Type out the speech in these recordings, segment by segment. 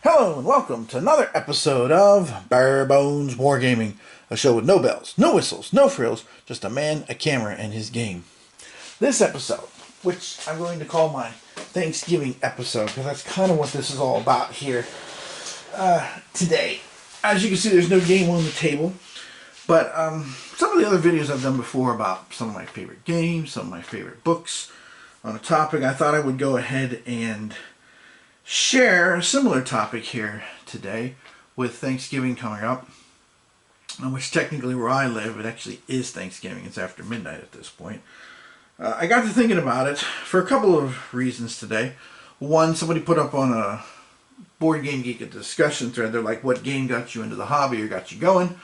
Hello and welcome to another episode of Bare Bones Wargaming, a show with no bells, no whistles, no frills, just a man, a camera, and his game. This episode, which I'm going to call my Thanksgiving episode, because that's kind of what this is all about here today. As you can see, there's no game on the table, but some of the other videos I've done before about some of my favorite games, some of my favorite books on a topic, I thought I would go ahead and share a similar topic here today with Thanksgiving coming up, which technically where I live, it actually is Thanksgiving. It's after midnight at this point. I got to thinking about it for a couple of reasons today. One, somebody put up on a Board Game Geek a discussion thread. They're like, what game got you into the hobby or got you going?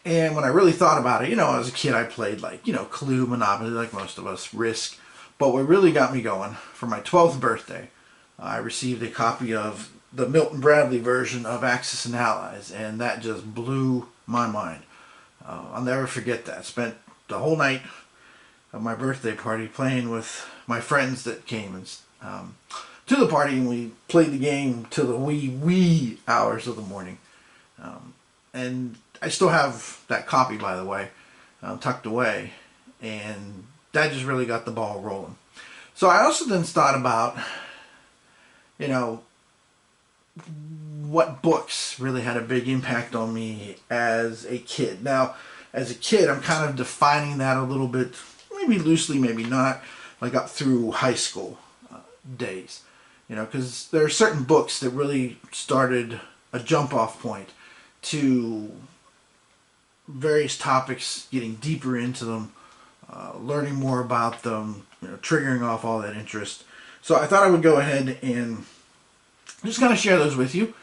And when I really thought about it, as a kid I played Clue, Monopoly, like most of us, Risk. But what really got me going, for my 12th birthday, I received a copy of the Milton Bradley version of Axis and Allies, and that just blew my mind. I'll never forget that. Spent the whole night of my birthday party playing with my friends that came to the party, and we played the game till the wee hours of the morning. And I still have that copy, by the way, tucked away, and that just really got the ball rolling. So I also then thought about what books really had a big impact on me as a kid. Now, as a kid, I'm kind of defining that a little bit, maybe loosely, maybe not, like up through high school days. Because there are certain books that really started a jump-off point to various topics, getting deeper into them, learning more about them, triggering off all that interest. So I thought I would go ahead and just kind of share those with you.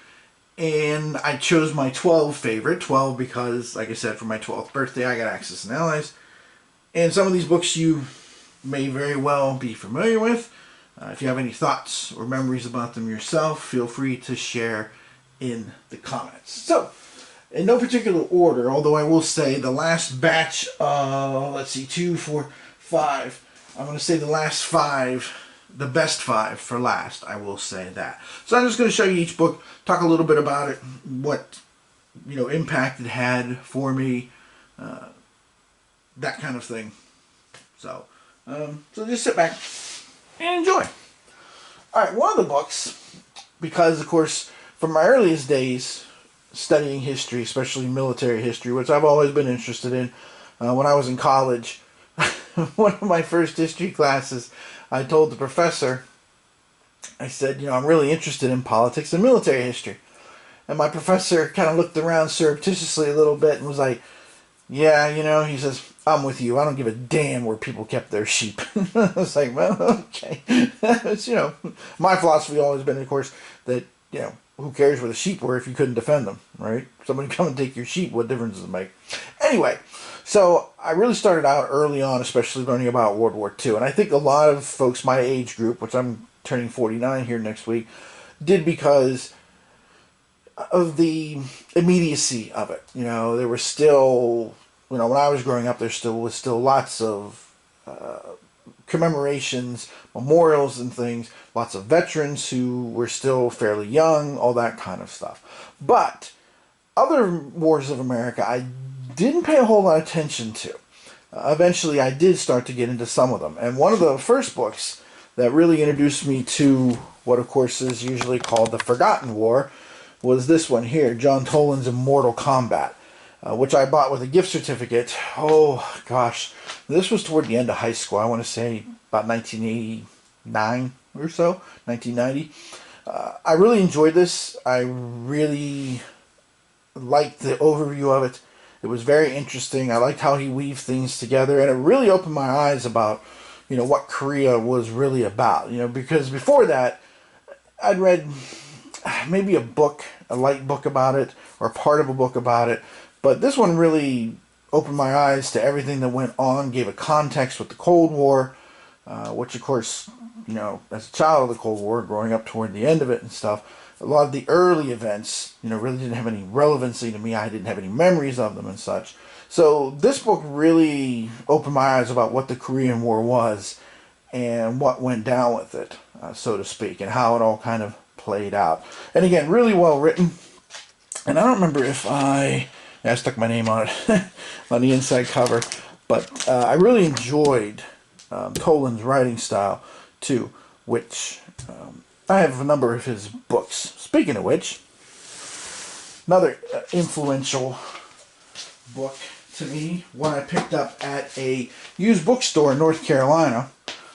And I chose my 12 favorite. 12 because, like I said, for my 12th birthday I got Axis and Allies. And some of these books you may very well be familiar with. If you have any thoughts or memories about them yourself, feel free to share in the comments. So, in no particular order, although I will say the last batch of, let's see, 2, 4, 5. I'm going to say the last 5, the best 5 for last, I will say that. So I'm just going to show you each book, talk a little bit about it, what, impact it had for me, that kind of thing. So just sit back and enjoy. Alright, one of the books, because of course, from my earliest days, studying history, especially military history, which I've always been interested in. When I was in college, one of my first history classes, I told the professor, I said, I'm really interested in politics and military history. And my professor kind of looked around surreptitiously a little bit and was like, yeah, he says, I'm with you. I don't give a damn where people kept their sheep. I was like, well, okay. It's, my philosophy has always been, of course, that, who cares where the sheep were if you couldn't defend them, right? Somebody come and take your sheep, what difference does it make? Anyway, so I really started out early on, especially learning about World War II. And I think a lot of folks my age group, which I'm turning 49 here next week, did because of the immediacy of it. There was still, when I was growing up, there was still lots of commemorations, memorials and things, lots of veterans who were still fairly young, all that kind of stuff. But other wars of America, I didn't pay a whole lot of attention to. Eventually, I did start to get into some of them. And one of the first books that really introduced me to what, of course, is usually called the Forgotten War was this one here, John Toland's Immortal Combat, which I bought with a gift certificate. Oh, gosh. This was toward the end of high school. I want to say about 1989 or so, 1990. I really enjoyed this. I really liked the overview of it. It was very interesting. I liked how he weaved things together, and it really opened my eyes about, what Korea was really about. Because before that, I'd read maybe a light book about it, or part of a book about it, but this one really opened my eyes to everything that went on, gave a context with the Cold War, which of course, as a child of the Cold War, growing up toward the end of it and stuff, a lot of the early events, really didn't have any relevancy to me. I didn't have any memories of them and such. So this book really opened my eyes about what the Korean War was and what went down with it, so to speak, and how it all kind of played out. And again, really well written. And I don't remember if I stuck my name on it on the inside cover, but I really enjoyed Toland's writing style too, which I have a number of his books. Speaking of which, another influential book to me, one I picked up at a used bookstore in North Carolina.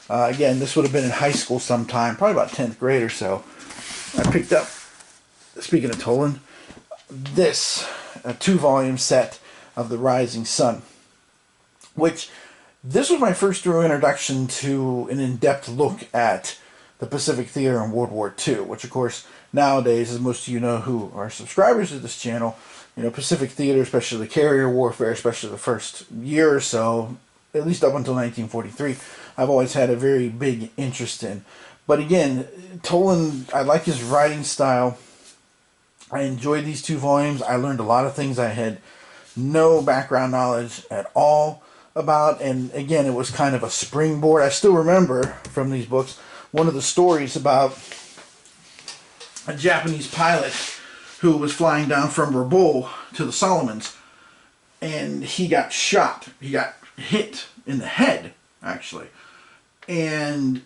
Again, this would have been in high school sometime, probably about 10th grade or so. I picked up, speaking of Toland, this 2-volume set of The Rising Sun, which this was my first real introduction to an in-depth look at the Pacific Theater in World War II, which of course nowadays, as most of you know who are subscribers to this channel, you know, Pacific Theater, especially the carrier warfare, especially the first year or so, at least up until 1943, I've always had a very big interest in. But again, Toland, I like his writing style. I enjoyed these 2 volumes. I learned a lot of things I had no background knowledge at all about. And again, it was kind of a springboard. I still remember from these books one of the stories about a Japanese pilot who was flying down from Rabaul to the Solomons, and he got shot. He got hit in the head, actually. And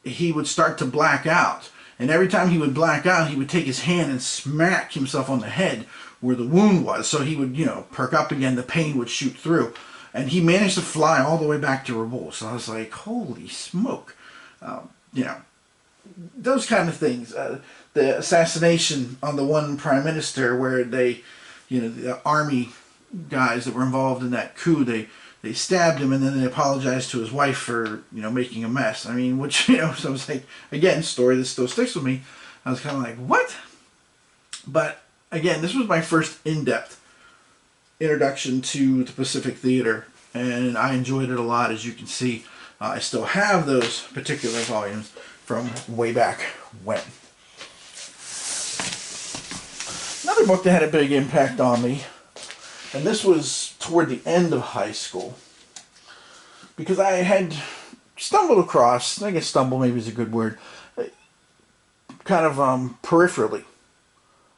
he would start to black out. And every time he would black out, he would take his hand and smack himself on the head where the wound was. So he would, you know, perk up again. The pain would shoot through. And he managed to fly all the way back to Rabaul. So I was like, holy smoke. You know, those kind of things. The assassination on the one prime minister where they, you know, the army guys that were involved in that coup, they stabbed him and then they apologized to his wife for, you know, making a mess. I mean, which, you know, so I was like, again, story that still sticks with me. I was kind of like, what? But again, this was my first in-depth introduction to the Pacific Theater, and I enjoyed it a lot. As you can see, I still have those particular volumes from way back when. Another book that had a big impact on me, and this was toward the end of high school, because I had stumbled across, I guess stumble maybe is a good word, kind of peripherally,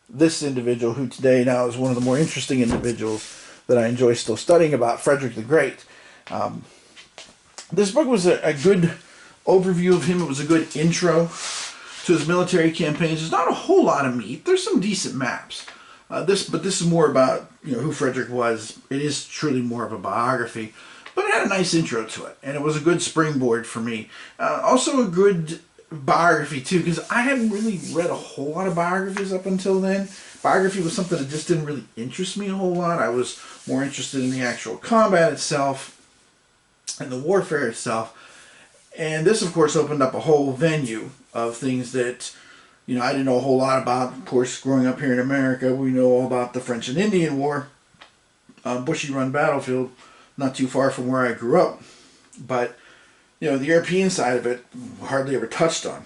this individual who today now is one of the more interesting individuals that I enjoy still studying about, Frederick the Great. This book was a good overview of him. It was a good intro to his military campaigns. There's not a whole lot of meat. There's some decent maps. But this is more about, you know, who Frederick was. It is truly more of a biography, but it had a nice intro to it, and it was a good springboard for me. Also a good biography too, because I hadn't really read a whole lot of biographies up until then. Biography was something that just didn't really interest me a whole lot. I was more interested in the actual combat itself and the warfare itself. And this, of course, opened up a whole venue of things that, you know, I didn't know a whole lot about. Of course, growing up here in America, we know all about the French and Indian War, Bushy Run battlefield, not too far from where I grew up. But, you know, the European side of it, hardly ever touched on,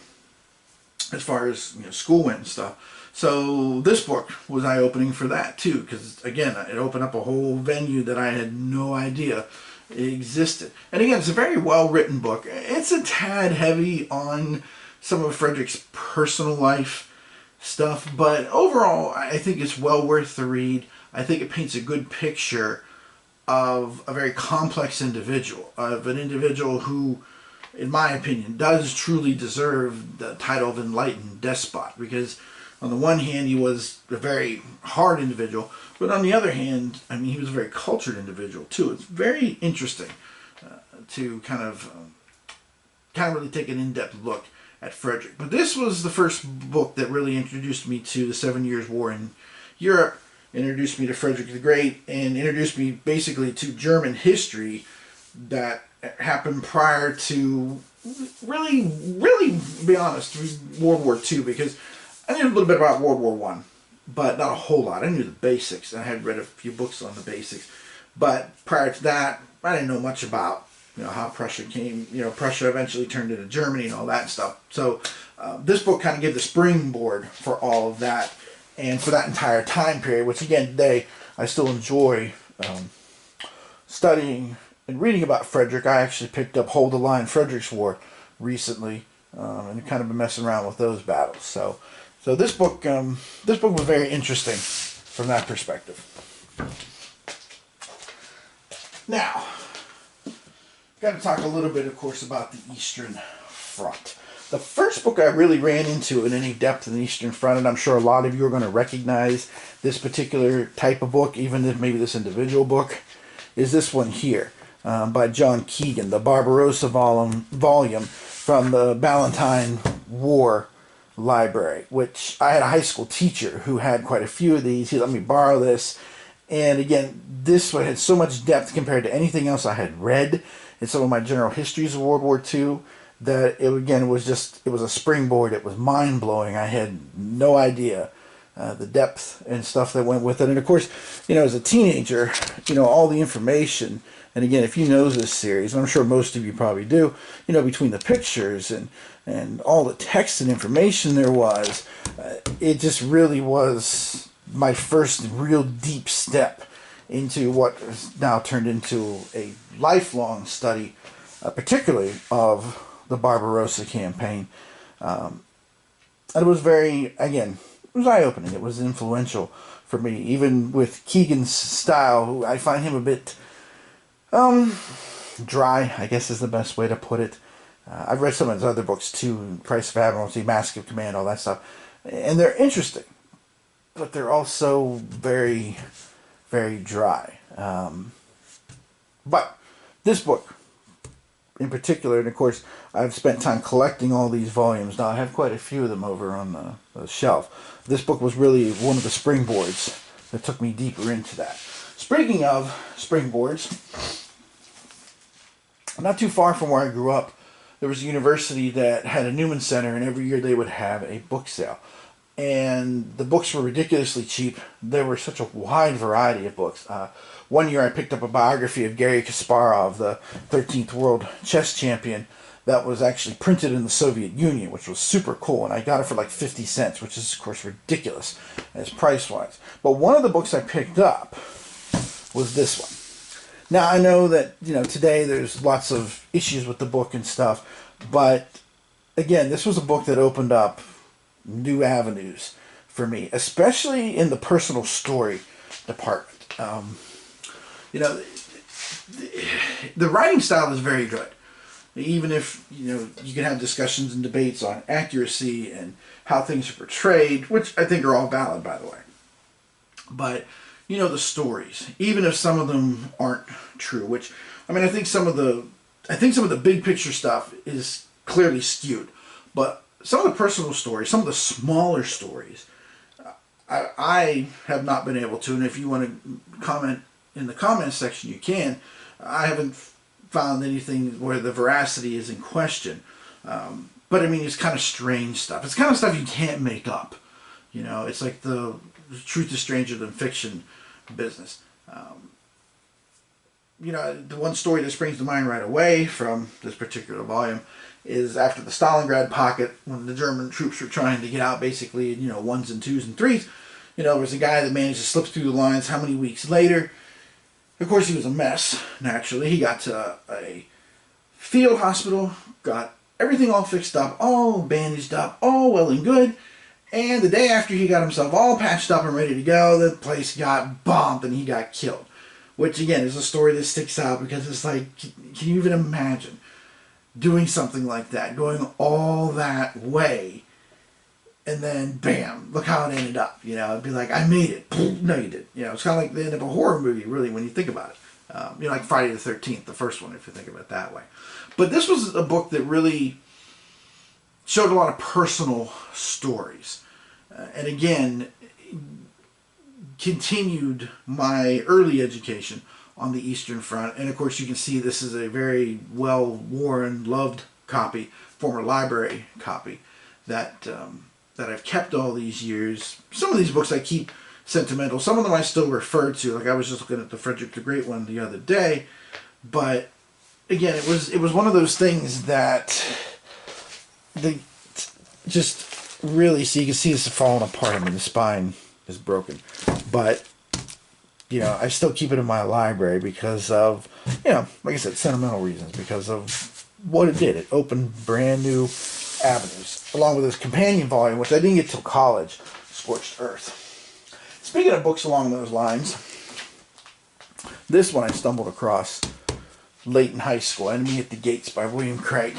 as far as, you know, school went and stuff. So this book was eye-opening for that, too, because, again, it opened up a whole venue that I had no idea existed. And again, it's a very well-written book. It's a tad heavy on some of Frederick's personal life stuff, but overall, I think it's well worth the read. I think it paints a good picture of a very complex individual, of an individual who, in my opinion, does truly deserve the title of enlightened despot, because on the one hand, he was a very hard individual, but on the other hand, I mean, he was a very cultured individual too. It's very interesting to kind of really take an in-depth look at Frederick. But this was the first book that really introduced me to the 7 Years' War in Europe, introduced me to Frederick the Great, and introduced me basically to German history that happened prior to, really, to be honest, World War II, because I knew a little bit about World War I, but not a whole lot. I knew the basics, and I had read a few books on the basics. But prior to that, I didn't know much about, you know, how Prussia came, you know, Prussia eventually turned into Germany and all that stuff. So this book kind of gave the springboard for all of that, and for that entire time period, which again, today, I still enjoy studying and reading about Frederick. I actually picked up Hold the Line, Frederick's War recently, and kind of been messing around with those battles. So So this book was very interesting from that perspective. Now, got to talk a little bit, of course, about the Eastern Front. The first book I really ran into in any depth in the Eastern Front, and I'm sure a lot of you are going to recognize this particular type of book, even if maybe this individual book, is this one here by John Keegan, the Barbarossa volume from the Ballantine War Library, which I had a high school teacher who had quite a few of these. He let me borrow this. And again, this one had so much depth compared to anything else I had read in some of my general histories of World War II that it was a springboard. It was mind-blowing. I had no idea the depth and stuff that went with it. And of course, as a teenager, all the information, and again, if you know this series, and I'm sure most of you probably do, between the pictures and all the text and information there was, it just really was my first real deep step into what has now turned into a lifelong study, particularly of the Barbarossa campaign. And it was it was eye-opening. It was influential for me, even with Keegan's style, who I find him a bit dry, I guess is the best way to put it. I've read some of his other books too, Price of Admiralty, Mask of Command, all that stuff, and they're interesting, but they're also very, very dry. But this book in particular, and of course I've spent time collecting all these volumes. Now I have quite a few of them over on the shelf. This book was really one of the springboards that took me deeper into that. Speaking of springboards, not too far from where I grew up, there was a university that had a Newman Center, and every year they would have a book sale. And the books were ridiculously cheap. There were such a wide variety of books. One year I picked up a biography of Garry Kasparov, the 13th world chess champion, that was actually printed in the Soviet Union, which was super cool. And I got it for like 50 cents, which is, of course, ridiculous as price-wise. But one of the books I picked up was this one. Now, I know that, today there's lots of issues with the book and stuff. But, again, this was a book that opened up new avenues for me, especially in the personal story department. The writing style is very good. Even if, you can have discussions and debates on accuracy and how things are portrayed, which I think are all valid, by the way. But, the stories, even if some of them aren't true, which, I think some of the big picture stuff is clearly skewed. But some of the personal stories, some of the smaller stories, I have not been able to, and if you want to comment in the comments section, you can. I haven't found anything where the veracity is in question. But it's kind of strange stuff. It's kind of stuff you can't make up. It's like the truth is stranger than fiction business. The one story that springs to mind right away from this particular volume is after the Stalingrad pocket, when the German troops were trying to get out basically in, ones and twos and threes. There was a guy that managed to slip through the lines how many weeks later. Of course, he was a mess, naturally. He got to a field hospital, got everything all fixed up, all bandaged up, all well and good. And the day after he got himself all patched up and ready to go, the place got bombed and he got killed. Which, again, is a story that sticks out because it's like, can you even imagine doing something like that, going all that way, and then, bam, look how it ended up. It'd be like, I made it. No, you didn't. It's kind of like the end of a horror movie, really, when you think about it. Like Friday the 13th, the first one, if you think of it that way. But this was a book that really showed a lot of personal stories. And again, continued my early education on the Eastern Front. And of course, you can see this is a very well-worn, loved copy, former library copy, that I've kept all these years. Some of these books I keep sentimental. Some of them I still refer to. Like I was just looking at the Frederick the Great one the other day. But again, it was one of those things that they just really see. You can see this falling apart. The spine is broken. But I still keep it in my library because of, like I said, sentimental reasons. Because of what it did. It opened brand new avenues, along with his companion volume, which I didn't get till college, Scorched Earth. Speaking of books along those lines, this one I stumbled across late in high school, Enemy at the Gates by William Craig.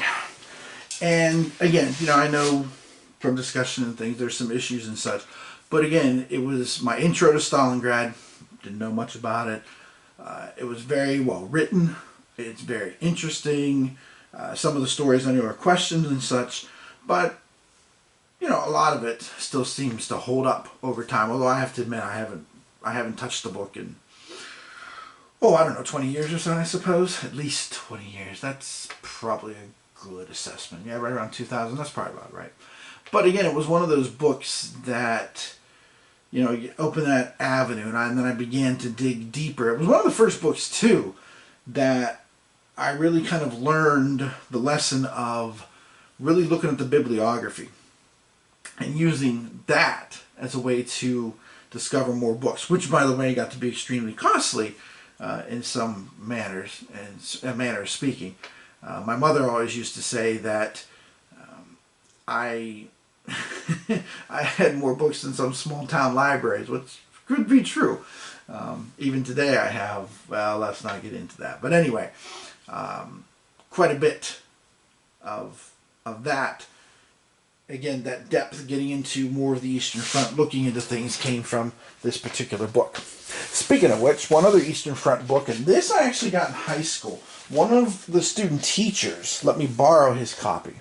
And again, I know from discussion and things there's some issues and such, but again, it was my intro to Stalingrad. Didn't know much about it. It was very well written. It's very interesting. Some of the stories I know are questioned and such, but a lot of it still seems to hold up over time. Although I have to admit, I haven't touched the book in, I don't know, 20 years or so, I suppose. At least 20 years. That's probably a good assessment. Yeah, right around 2000. That's probably about right. But again, it was one of those books that, you open that avenue, and then I began to dig deeper. It was one of the first books, too, that I really kind of learned the lesson of really looking at the bibliography and using that as a way to discover more books, which, by the way, got to be extremely costly in some manners, and a manner of speaking. My mother always used to say that I I had more books than some small town libraries, which could be true. Even today I have, well, let's not get into that. But anyway, quite a bit of that. Again, that depth, getting into more of the Eastern Front, looking into things, came from this particular book. Speaking of which, one other Eastern Front book, and this I actually got in high school. One of the student teachers let me borrow his copy,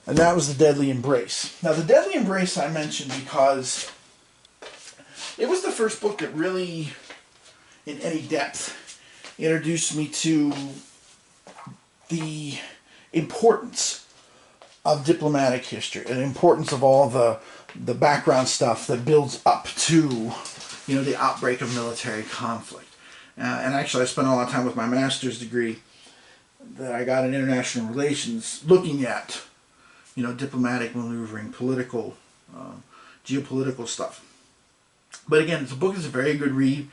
and that was The Deadly Embrace. Now, The Deadly Embrace I mentioned because it was the first book that really, in any depth, introduced me to the importance of diplomatic history and the importance of all the background stuff that builds up to, the outbreak of military conflict. And actually, I spent a lot of time with my master's degree that I got in international relations, looking at, diplomatic maneuvering, political, geopolitical stuff. But again, the book is a very good read.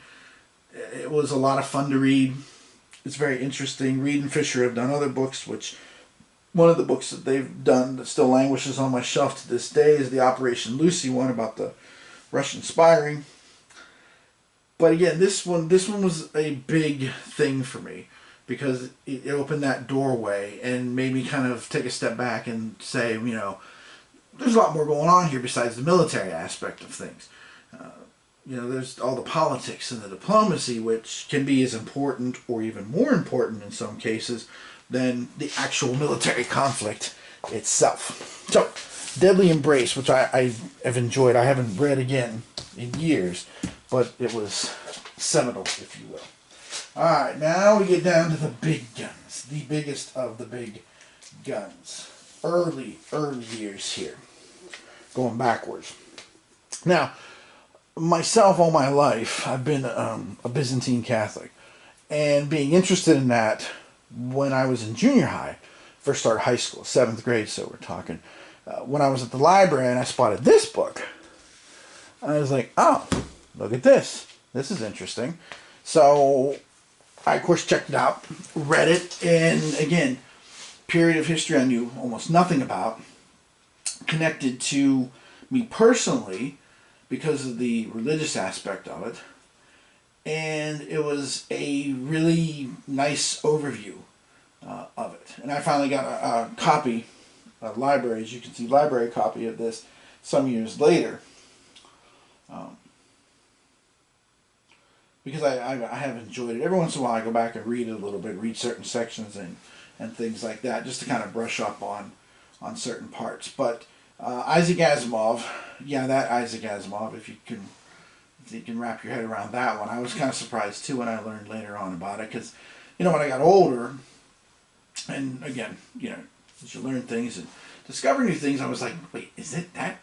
It was a lot of fun to read. It's very interesting. Reed and Fisher have done other books, which one of the books that they've done that still languishes on my shelf to this day is the Operation Lucy one about the Russian spying. But again, this one was a big thing for me because it opened that doorway and made me kind of take a step back and say, there's a lot more going on here besides the military aspect of things. There's all the politics and the diplomacy, which can be as important or even more important in some cases than the actual military conflict itself. So, Deadly Embrace, which I have enjoyed. I haven't read again in years, but it was seminal, if you will. Alright, now we get down to the big guns. The biggest of the big guns. Early years here. Going backwards. Now, myself, all my life, I've been a Byzantine Catholic. And being interested in that when I was in junior high, first started high school, 7th grade, so we're talking. When I was at the library and I spotted this book, I was like, oh, look at this. This is interesting. So I, of course, checked it out, read it, and again, period of history I knew almost nothing about, connected to me personally because of the religious aspect of it. And it was a really nice overview of it. And I finally got a copy, a library, as you can see, library copy of this some years later. Because I have enjoyed it. Every once in a while I go back and read it a little bit, read certain sections and things like that, just to kind of brush up on certain parts. But Isaac Asimov, that Isaac Asimov, if you can wrap your head around that one. I was kind of surprised too when I learned later on about it, because when I got older, and again, as you learn things and discover new things, I was like, wait, is it that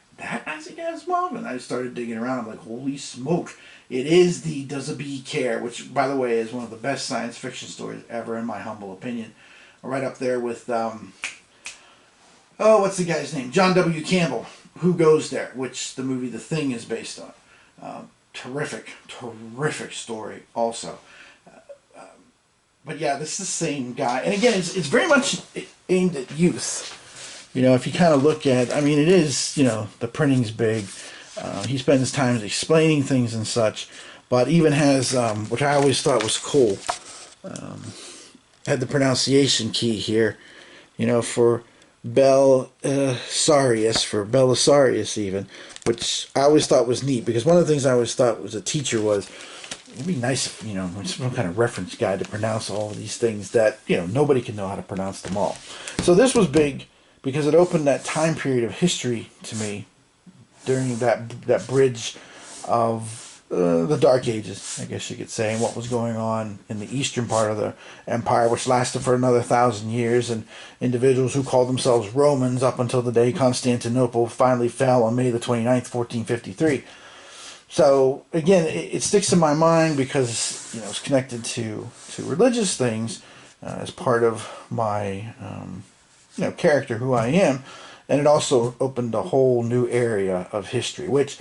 Isaac Asimov? And I started digging around. I'm like, holy smoke! It is the Does a Bee Care, which, by the way, is one of the best science fiction stories ever, in my humble opinion. Right up there with what's the guy's name? John W. Campbell. Who Goes There? Which the movie The Thing is based on. Terrific story also. But yeah, this is the same guy. And again, it's very much aimed at youth. You know, if you kind of look at, I mean, it is, you know, the printing's big. He spends time explaining things and such, but even has, which I always thought was cool, had the pronunciation key here, you know, for Belisarius, for Belisarius even, which I always thought was neat, because one of the things I always thought was a teacher was, it'd be nice if, you know, some kind of reference guide to pronounce all of these things that, you know, nobody can know how to pronounce them all. So this was big because it opened that time period of history to me during that bridge of the Dark Ages, I guess you could say, and what was going on in the eastern part of the empire, which lasted for another 1,000 years, and individuals who called themselves Romans up until the day Constantinople finally fell on May the 29th, 1453. So again, it sticks in my mind because, you know, it's connected to religious things as part of my you know, character, who I am, and it also opened a whole new area of history, which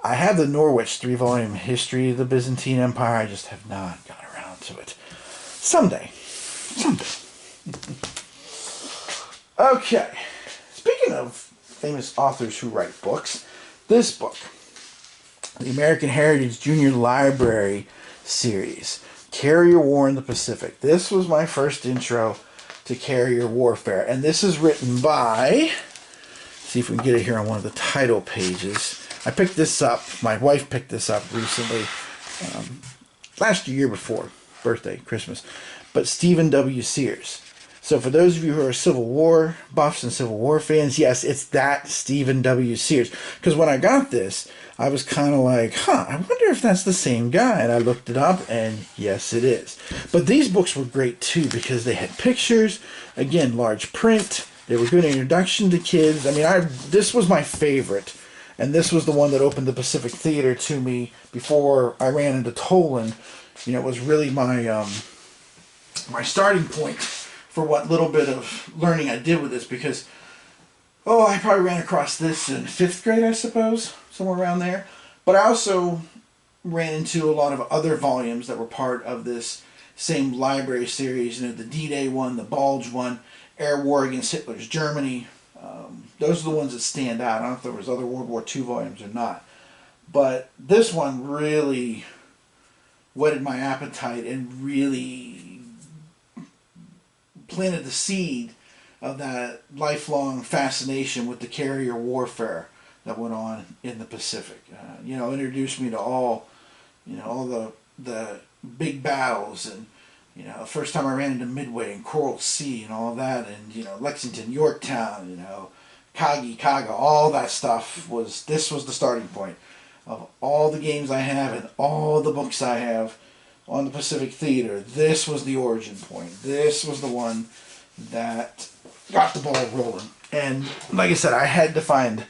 I have the Norwich 3-volume history of the Byzantine Empire. I just have not got around to it. Someday. Okay. Speaking of famous authors who write books, this book, the American Heritage Junior Library series, Carrier War in the Pacific. This was my first intro to carrier warfare, and this is written by, see if we can get it here on one of the title pages. I picked this up, my wife picked this up recently, last year before, birthday, Christmas, but Stephen W. Sears. So for those of you who are Civil War buffs and Civil War fans, yes, it's that Stephen W. Sears. Because when I got this, I was kind of like, I wonder if that's the same guy. And I looked it up, and yes, it is. But these books were great, too, because they had pictures, again, large print. They were good introduction to kids. I mean, this was my favorite. And this was the one that opened the Pacific Theater to me before I ran into Toland. You know, it was really my my starting point for what little bit of learning I did with this, because, I probably ran across this in 5th grade, I suppose, somewhere around there. But I also ran into a lot of other volumes that were part of this same library series. You know, the D-Day one, the Bulge one, Air War Against Hitler's Germany. Those are the ones that stand out. I don't know if there was other World War II volumes or not. But this one really whetted my appetite and really planted the seed of that lifelong fascination with the carrier warfare that went on in the Pacific. You know, introduced me to all the big battles, and, you know, the first time I ran into Midway and Coral Sea and all of that, and, you know, Lexington, Yorktown, you know, Kaga, all that stuff this was the starting point of all the games I have and all the books I have on the Pacific Theater. This was the origin point. This was the one that got the ball rolling. And like I said, I had to find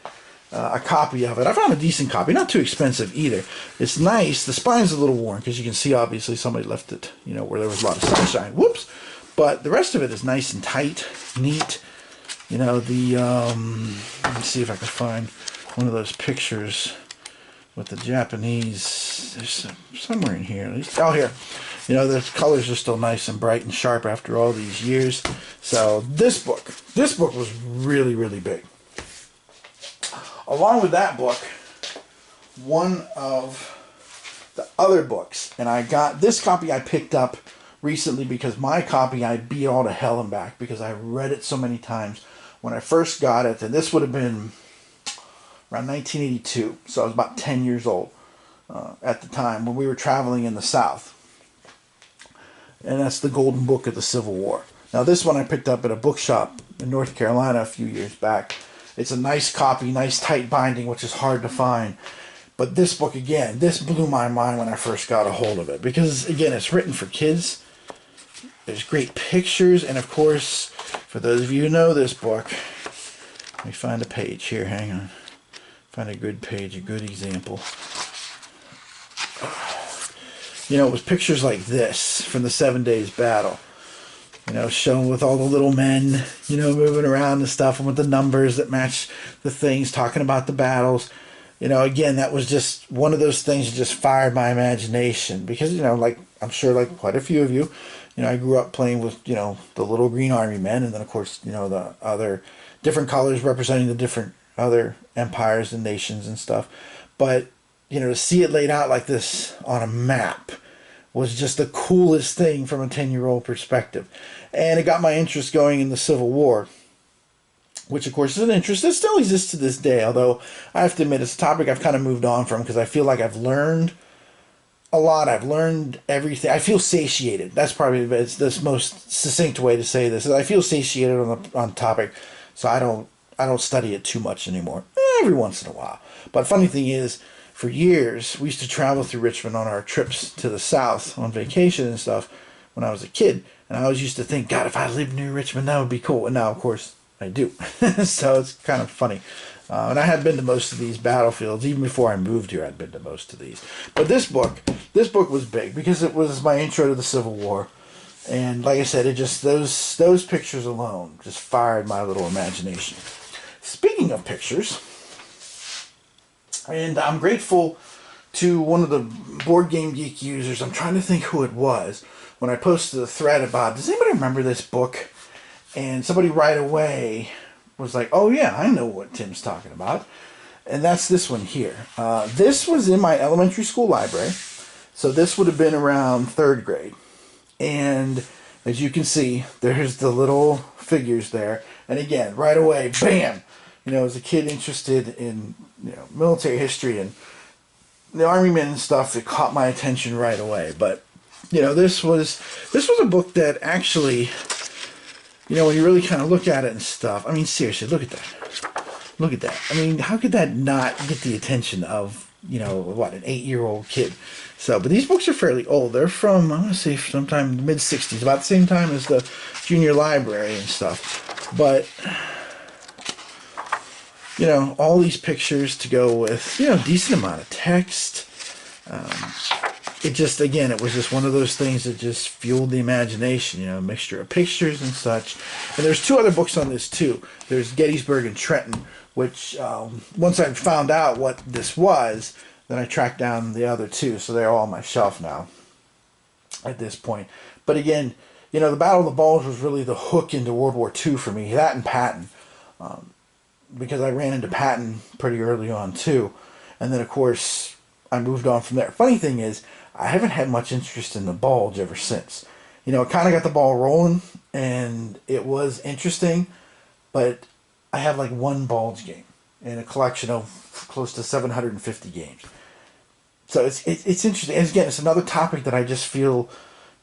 a copy of it. I found a decent copy, not too expensive either. It's nice. The spine's a little worn because you can see obviously somebody left it, you know, where there was a lot of sunshine. Whoops! But the rest of it is nice and tight, neat. You know, let me see if I can find one of those pictures with the Japanese. There's somewhere in here. Oh, here. You know, the colors are still nice and bright and sharp after all these years. So this book was really, really big. Along with that book, one of the other books, and I got this copy I picked up recently because my copy I beat all to hell and back because I read it so many times when I first got it, and this would have been around 1982, so I was about 10 years old at the time when we were traveling in the South. And that's The Golden Book of the Civil War. Now this one I picked up at a bookshop in North Carolina a few years back. It's a nice copy, nice tight binding, which is hard to find. But this book, again, this blew my mind when I first got a hold of it. Because, again, it's written for kids. There's great pictures. And, of course, for those of you who know this book, let me find a page here. Hang on. Find a good page, a good example. You know, it was pictures like this from the 7 Days Battle. You know, shown with all the little men, you know, moving around and stuff, and with the numbers that match the things, talking about the battles. You know, again, that was just one of those things that just fired my imagination. Because, you know, like, I'm sure like quite a few of you, you know, I grew up playing with, you know, the little green army men, and then, of course, you know, the other different colors representing the different other empires and nations and stuff. But, you know, to see it laid out like this on a map was just the coolest thing from a 10-year-old perspective. And it got my interest going in the Civil War, which of course is an interest that still exists to this day, although I have to admit it's a topic I've kind of moved on from because I feel like I've learned a lot. I've learned everything. I feel satiated. That's probably the most succinct way to say this. I feel satiated on the topic, so I don't study it too much anymore. Every once in a while. But funny thing is, for years we used to travel through Richmond on our trips to the South on vacation and stuff when I was a kid, and I always used to think, God, if I lived near Richmond, that would be cool. And now, of course, I do. So it's kind of funny. And I had been to most of these battlefields. Even before I moved here, I'd been to most of these. But this book was big because it was my intro to the Civil War. And like I said, it just, those pictures alone just fired my little imagination. Speaking of pictures, and I'm grateful to one of the Board Game Geek users, I'm trying to think who it was, when I posted a thread about, does anybody remember this book? And somebody right away was like, oh yeah, I know what Tim's talking about. And that's this one here. This was in my elementary school library. So this would have been around 3rd grade. And as you can see, there's the little figures there. And again, right away, bam! You know, as a kid interested in, you know, military history and the army men and stuff, it caught my attention right away. But, you know, this was a book that actually, you know, when you really kind of look at it and stuff, I mean, seriously, look at that. Look at that. I mean, how could that not get the attention of, you know, what, an 8-year-old kid? So, but these books are fairly old. They're from, I want to say, sometime mid-60s, about the same time as the junior library and stuff. But, you know, all these pictures to go with, you know, decent amount of text. It just, again, it was just one of those things that just fueled the imagination, you know, a mixture of pictures and such. And there's 2 other books on this, too. There's Gettysburg and Trenton, which, once I found out what this was, then I tracked down the other 2, so they're all on my shelf now at this point. But again, you know, the Battle of the Bulge was really the hook into World War II for me, that and Patton, because I ran into Patton pretty early on, too. And then, of course, I moved on from there. Funny thing is, I haven't had much interest in the Bulge ever since. You know, it kind of got the ball rolling, and it was interesting, but I have like 1 Bulge game in a collection of close to 750 games. So it's interesting. And again, it's another topic that I just feel,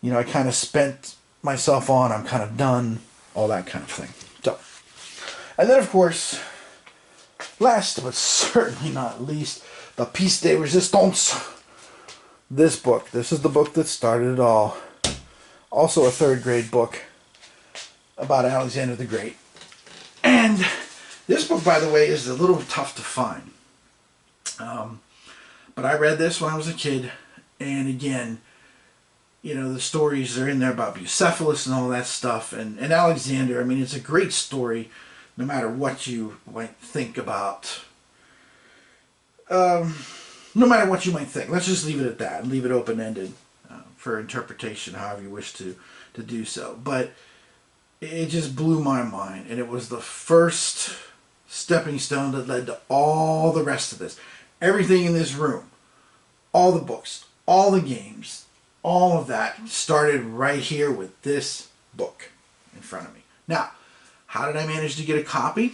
you know, I kind of spent myself on. I'm kind of done, all that kind of thing. So, and then, of course, last but certainly not least, the piece de resistance. This book. This is the book that started it all. Also a 3rd grade book about Alexander the Great. And this book, by the way, is a little tough to find. But I read this when I was a kid. And again, you know, the stories are in there about Bucephalus and all that stuff. And Alexander, I mean, it's a great story no matter what you might think about. No matter what you might think. Let's just leave it at that and leave it open-ended for interpretation, however you wish to do so. But it just blew my mind, and it was the first stepping stone that led to all the rest of this. Everything in this room, all the books, all the games, all of that started right here with this book in front of me. Now, how did I manage to get a copy?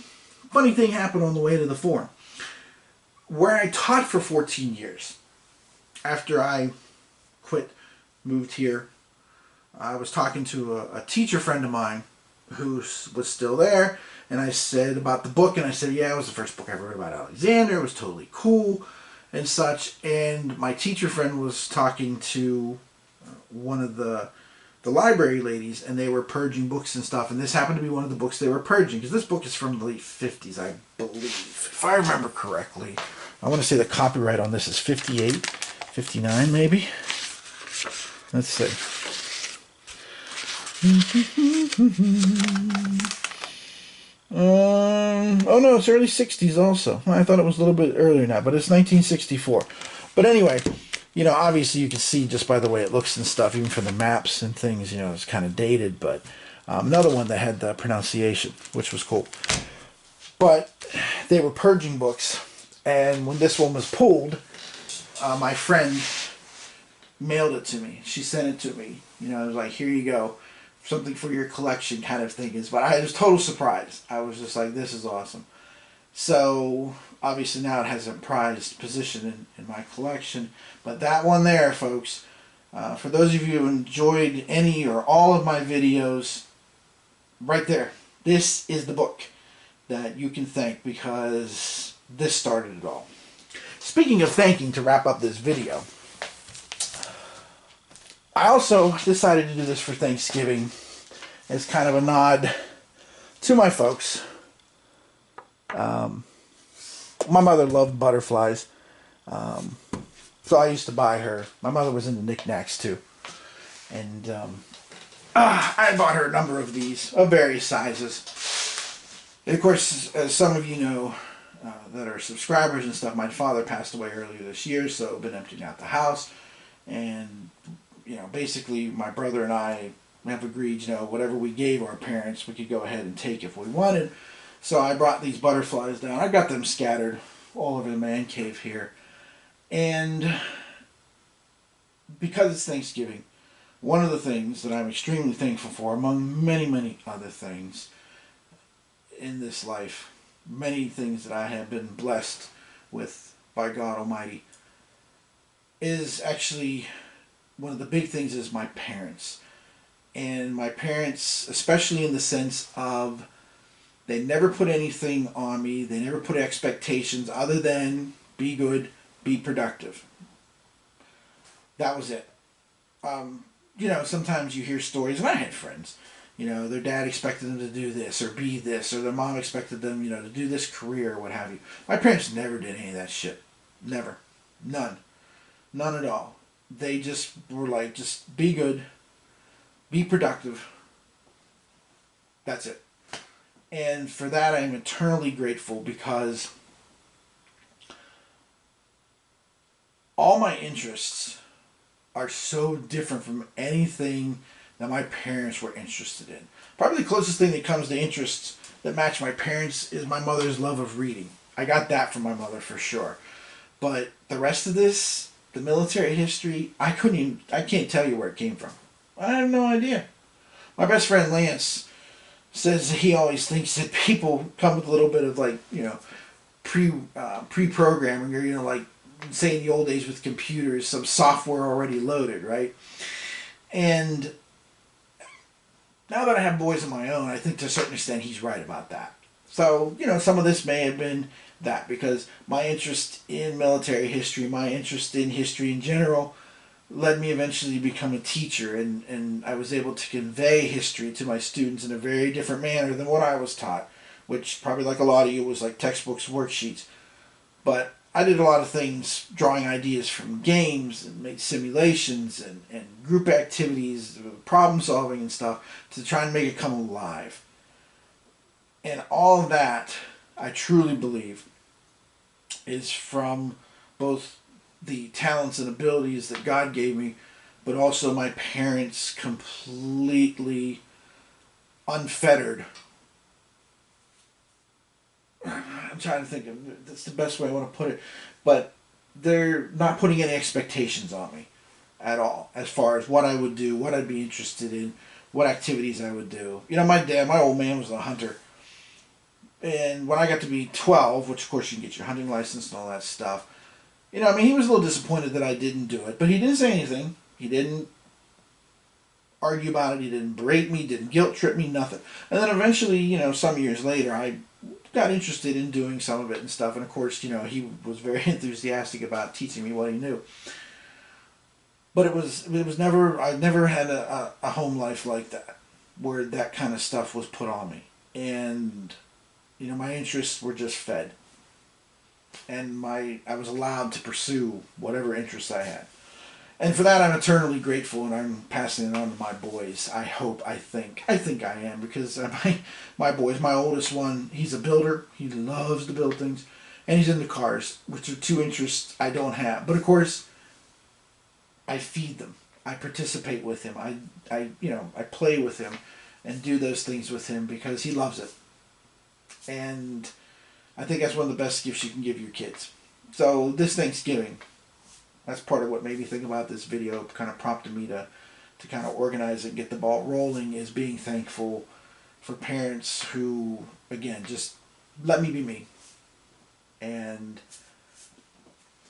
Funny thing happened on the way to the forum. Where I taught for 14 years, after I quit, moved here, I was talking to a teacher friend of mine who was still there, and I said about the book, and I said, yeah, it was the first book I ever read about Alexander, it was totally cool, and such, and my teacher friend was talking to one of the library ladies, and they were purging books and stuff, and this happened to be one of the books they were purging, because this book is from the late 50s, I believe, if I remember correctly. I want to say the copyright on this is 58, 59 maybe. Let's see. Oh no, it's early 60s also. I thought it was a little bit earlier now, but it's 1964. But anyway, you know, obviously you can see just by the way it looks and stuff, even from the maps and things, you know, it's kind of dated, but another one that had the pronunciation, which was cool. But they were purging books, and when this one was pulled, my friend mailed it to me. She sent it to me. You know, it was like, here you go, something for your collection kind of thing. But I was total surprised. I was just like, this is awesome. So obviously now it has a prized position in my collection. But that one there, folks, for those of you who enjoyed any or all of my videos, right there, this is the book that you can thank, because this started it all. Speaking of thanking, to wrap up this video, I also decided to do this for Thanksgiving as kind of a nod to my folks. My mother loved butterflies, so I used to buy her. My mother was into knickknacks too, and I bought her a number of these of various sizes. And of course, as some of you know that are subscribers and stuff, my father passed away earlier this year, so I've been emptying out the house. And, you know, basically my brother and I have agreed, you know, whatever we gave our parents, we could go ahead and take if we wanted. So I brought these butterflies down. I got them scattered all over the man cave here. And because it's Thanksgiving, one of the things that I'm extremely thankful for, among many, many other things in this life, many things that I have been blessed with by God Almighty, is actually one of the big things is my parents. And my parents, especially in the sense of, they never put anything on me, they never put expectations other than be good, be productive. That was it. You know, sometimes you hear stories, and I had friends, you know, their dad expected them to do this or be this, or their mom expected them, you know, to do this career or what have you. My parents never did any of that shit. Never. None. None at all. They just were like, just be good, be productive. That's it. And for that I am eternally grateful, because all my interests are so different from anything that my parents were interested in. Probably the closest thing that comes to interests that match my parents is my mother's love of reading. I got that from my mother for sure. But the rest of this, the military history, I can't tell you where it came from. I have no idea. My best friend Lance says he always thinks that people come with a little bit of, like, you know, pre-programming, or, you know, like, say in the old days with computers, some software already loaded, right? And now that I have boys of my own, I think to a certain extent he's right about that. So, you know, some of this may have been that, because my interest in military history, my interest in history in general, led me eventually to become a teacher, and I was able to convey history to my students in a very different manner than what I was taught, which probably, like a lot of you, was like textbooks, worksheets. But I did a lot of things, drawing ideas from games, and made simulations, and group activities, problem solving and stuff, to try and make it come alive. And all of that, I truly believe, is from both the talents and abilities that God gave me, but also my parents' completely unfettered. I'm trying to think of, that's the best way I want to put it, but they're not putting any expectations on me at all, as far as what I would do, what I'd be interested in, what activities I would do. You know, my old man was a hunter, and when I got to be 12, which of course you can get your hunting license and all that stuff, you know, I mean, he was a little disappointed that I didn't do it, but he didn't say anything. He didn't argue about it. He didn't berate me, didn't guilt trip me, nothing. And then eventually, you know, some years later, I got interested in doing some of it and stuff. And of course, you know, he was very enthusiastic about teaching me what he knew. But it was never, I never had a home life like that, where that kind of stuff was put on me. And, you know, my interests were just fed. And I was allowed to pursue whatever interests I had. And for that I'm eternally grateful, and I'm passing it on to my boys. I think I am, because my boys, my oldest one, he's a builder. He loves to build things. And he's into cars, which are two interests I don't have. But of course, I feed them. I participate with him. I play with him and do those things with him because he loves it. And I think that's one of the best gifts you can give your kids. So this Thanksgiving, that's part of what made me think about this video, kind of prompted me to kind of organize and get the ball rolling, is being thankful for parents who, again, just let me be me. And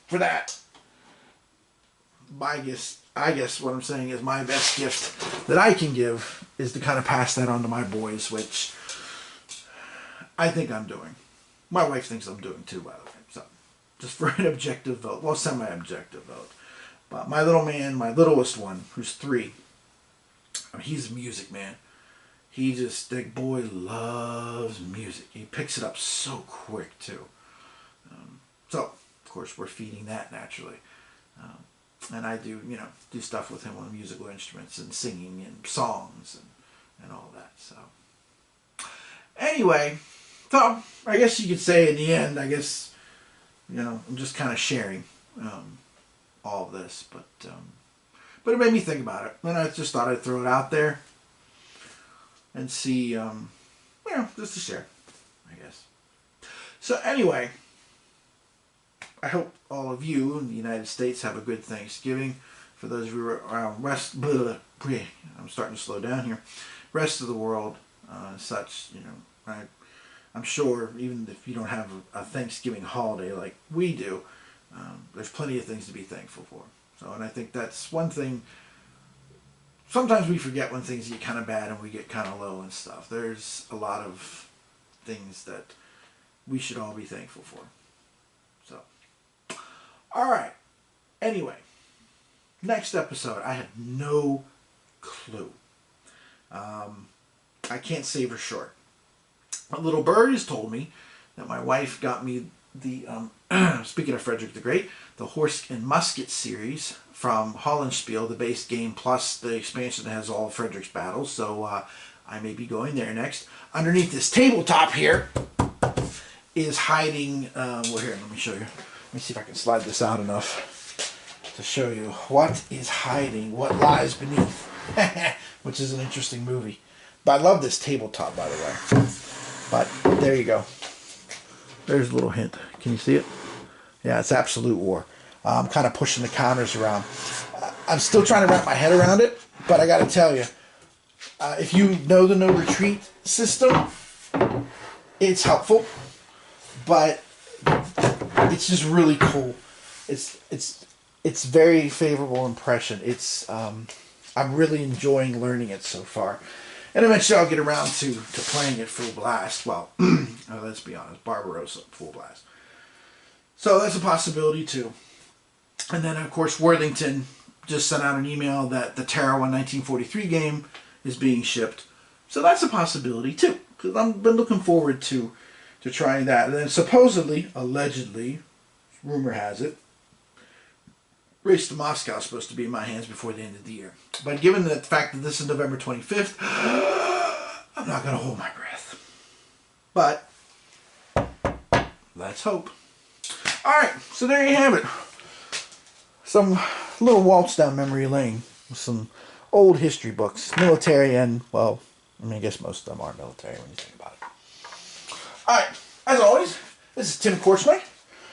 for that, I guess what I'm saying is my best gift that I can give is to kind of pass that on to my boys, which I think I'm doing. My wife thinks I'm doing too, by the way. So, just for an objective vote. Well, semi-objective vote. But my little man, my littlest one, who's 3, he's a music man. That boy loves music. He picks it up so quick, too. So, of course, we're feeding that naturally. And I do stuff with him on musical instruments and singing and songs and all that. So, anyway, so I guess you could say in the end, I guess, I'm just kind of sharing all of this. But it made me think about it. And I just thought I'd throw it out there and see, just to share, I guess. So anyway, I hope all of you in the United States have a good Thanksgiving. For those of you around I'm starting to slow down here. Rest of the world, such, I'm sure even if you don't have a Thanksgiving holiday like we do, there's plenty of things to be thankful for. So, and I think that's one thing. Sometimes we forget when things get kind of bad and we get kind of low and stuff. There's a lot of things that we should all be thankful for. So, all right. Anyway, next episode, I have no clue. I can't say for sure. A little bird has told me that my wife got me the, speaking of Frederick the Great, the Horse and Musket series from Hollandspiel, the base game, plus the expansion that has all of Frederick's battles. So I may be going there next. Underneath this tabletop here is hiding, well here, let me show you. Let me see if I can slide this out enough to show you what is hiding, what lies beneath, which is an interesting movie. But I love this tabletop, by the way. But there you go. There's a little hint. Can you see it? Yeah, it's Absolute War. I'm kind of pushing the counters around. I'm still trying to wrap my head around it, but I got to tell you, if you know the no retreat system, it's helpful, but it's just really cool. It's very favorable impression. I'm really enjoying learning it so far. And eventually I'll get around to playing it full blast. Well, let's be honest, Barbarossa full blast. So that's a possibility too. And then of course Worthington just sent out an email that the Terra 1 1943 game is being shipped. So that's a possibility too. Because I've been looking forward to trying that. And then supposedly, allegedly, rumor has it, Race to Moscow is supposed to be in my hands before the end of the year. But given the fact that this is November 25th, I'm not going to hold my breath. But let's hope. Alright, so there you have it. Some little waltz down memory lane with some old history books. Military and, well, I guess most of them are military when you think about it. Alright, as always, this is Tim Korchmay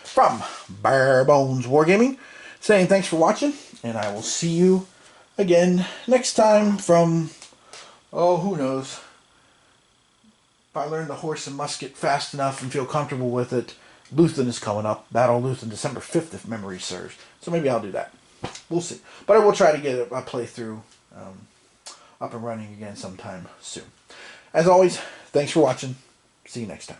from Barebones Wargaming, saying thanks for watching, and I will see you again next time from, who knows. If I learn the Horse and Musket fast enough and feel comfortable with it, Luthen is coming up. Battle Luthen, December 5th, if memory serves. So maybe I'll do that. We'll see. But I will try to get a playthrough up and running again sometime soon. As always, thanks for watching. See you next time.